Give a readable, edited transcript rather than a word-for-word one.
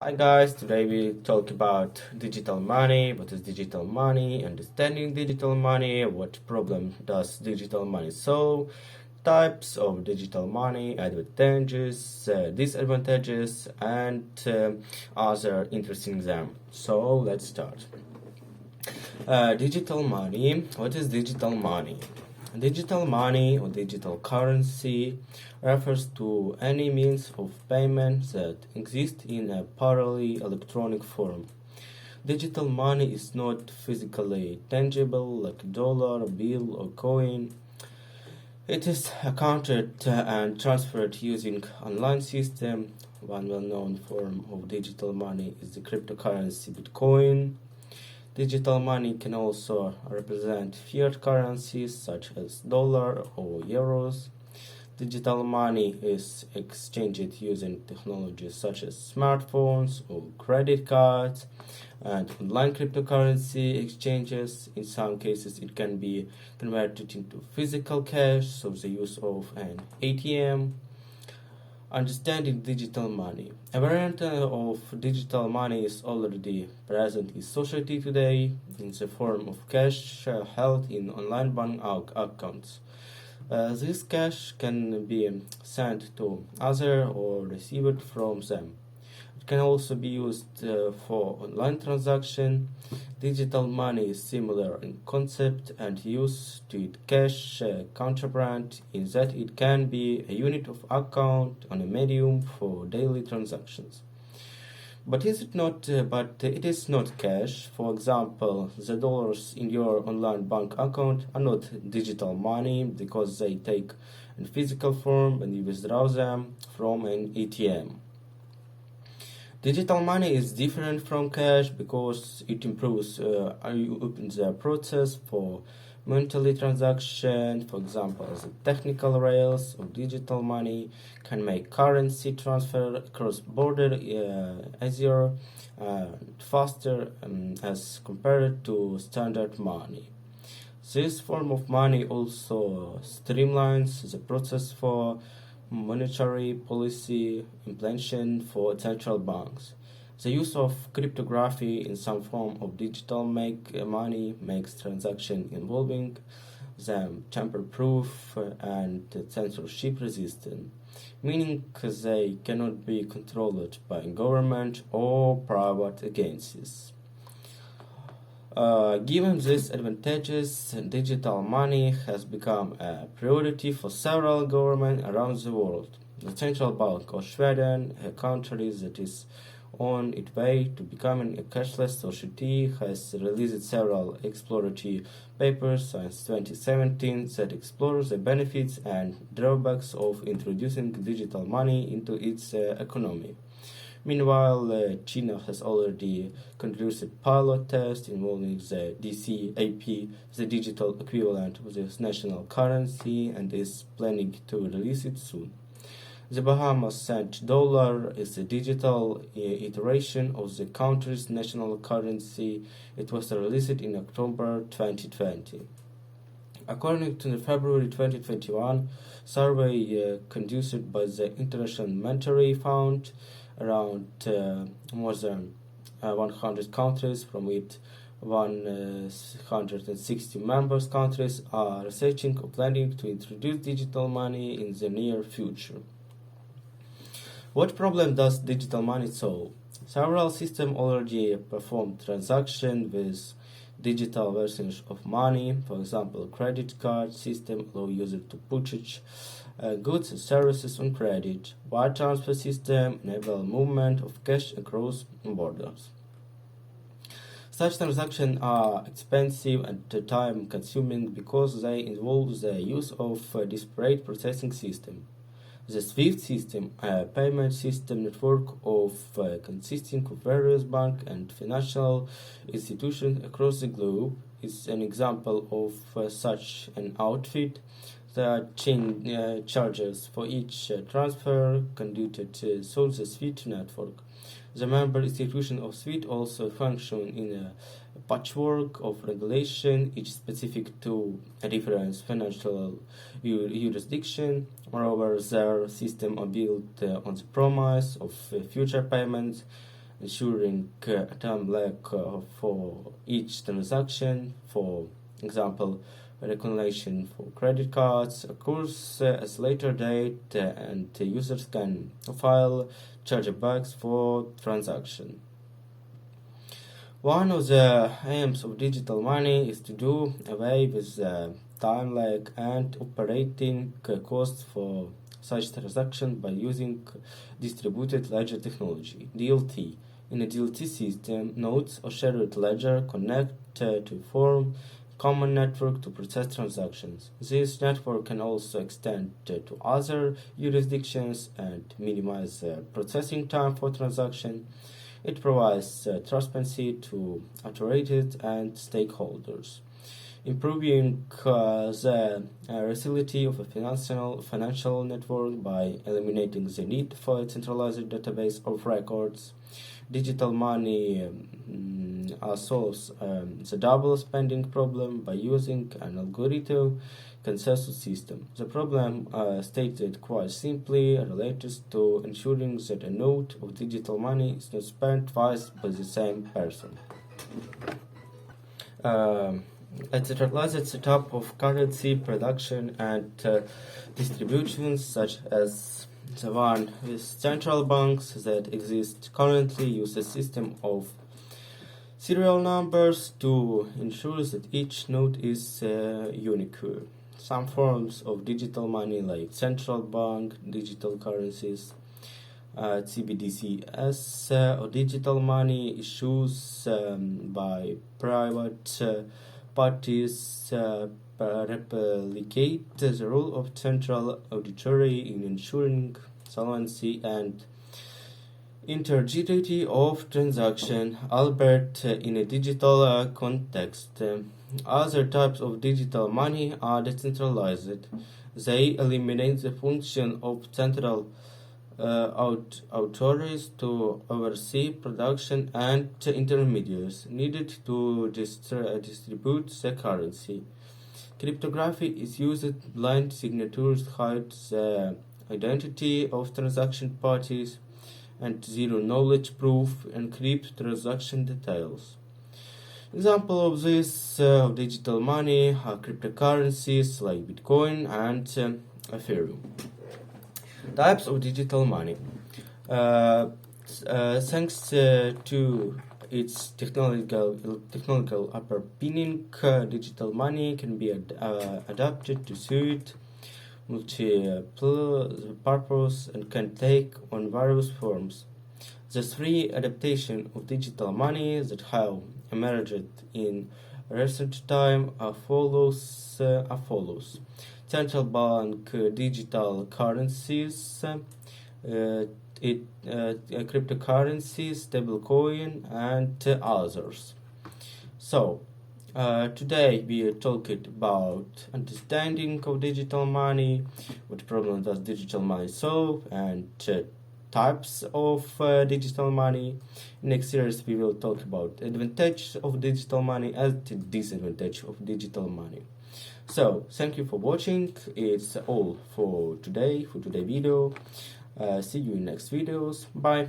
Hi guys, today we talk about digital money. What is digital money? Understanding digital money. What problem does digital money solve? Types of digital money, advantages, disadvantages, and other interesting them. So let's start. Digital money. What is digital money? Digital money or digital currency refers to any means of payment that exists in a purely electronic form. Digital money is not physically tangible like a dollar, bill, or coin. It is accounted and transferred using online system. One well-known form of digital money is the cryptocurrency Bitcoin. Digital money can also represent fiat currencies such as dollar or euros. Digital money is exchanged using technologies such as smartphones or credit cards and online cryptocurrency exchanges. In some cases, it can be converted into physical cash, so the use of an ATM. Understanding digital money. A variant of digital money is already present in society today in the form of cash held in online bank accounts. This cash can be sent to others or received from them. It can also be used for online transaction. Digital money is similar in concept and use to it cash counterpart in that it can be a unit of account on a medium for daily transactions. But is it not? But it is not cash. For example, the dollars in your online bank account are not digital money because they take in physical form when you withdraw them from an ATM. Digital money is different from cash because it improves the process for monetary transaction. For example, the technical rails of digital money can make currency transfer across border easier and faster as compared to standard money. This form of money also streamlines the process for monetary policy implementation for central banks. The use of cryptography in some form of digital money makes transactions involving them tamper-proof and censorship resistant, meaning they cannot be controlled by government or private agencies. Given these advantages, digital money has become a priority for several governments around the world. The Central Bank of Sweden, a country that is on its way to becoming a cashless society, has released several exploratory papers since 2017 that explore the benefits and drawbacks of introducing digital money into its economy. Meanwhile, China has already conducted pilot tests involving the DCAP, the digital equivalent of the national currency, and is planning to release it soon. The Bahamas cent dollar is a digital iteration of the country's national currency. It was released in October 2020. According to the February 2021 survey conducted by the International Monetary Fund, around more than 100 countries, from which 160 members countries are researching or planning to introduce digital money in the near future. What problem does digital money solve? Several systems already perform transactions with digital versions of money. For example, credit card system allow users to purchase goods and services on credit. Wire transfer system enable movement of cash across borders. Such transactions are expensive and time-consuming because they involve the use of a disparate processing system. The SWIFT system, a payment system network consisting of various banks and financial institutions across the globe, is an example of such an outfit. The charges for each transfer conducted through the SWIFT network. The member institutions of SWIFT also function in a patchwork of regulation, each specific to a different financial jurisdiction. Moreover, their systems are built on the promise of future payments. ensuring a time lag for each transaction. For example, recognition for credit cards occurs at a later date, and users can file chargebacks for transaction. One of the aims of digital money is to do away with time lag and operating costs for such transactions by using distributed ledger technology (DLT). In a DLT system, nodes or shared ledger connect to form common network to process transactions. This network can also extend to other jurisdictions and minimize processing time for transactions. It provides transparency to authorities and stakeholders, improving the resiliency of a financial network by eliminating the need for a centralized database of records. Digital money solves the double spending problem by using an algorithm consensus system. The problem, stated quite simply, relates to ensuring that a note of digital money is not spent twice by the same person. A centralized setup of currency production and distribution, such as the one with central banks that exist currently, use a system of serial numbers to ensure that each note is unique. Some forms of digital money, like central bank digital currencies, CBDCs, or digital money issues by private parties, replicate the role of central auditory in ensuring solvency and integrity of transaction, albeit in a digital context. Other types of digital money are decentralized. They eliminate the function of central authorities to oversee production and intermediaries needed to distribute the currency. Cryptography is used. Blind signatures hide the identity of transaction parties, and zero-knowledge proof encrypt transaction details. Examples of this digital money are cryptocurrencies like Bitcoin and Ethereum. Types of digital money. Thanks to its technological underpinning, digital money can be adapted to suit multi-purpose and can take on various forms. The three adaptations of digital money that have emerged in recent time are follows. Central bank digital currencies, cryptocurrencies, stablecoin, and others. So, today we are talking about understanding of digital money, what problem does digital money solve, and types of digital money. Next series we will talk about advantage of digital money and disadvantage of digital money. So, thank you for watching. It's all for today video. See you in next videos. Bye.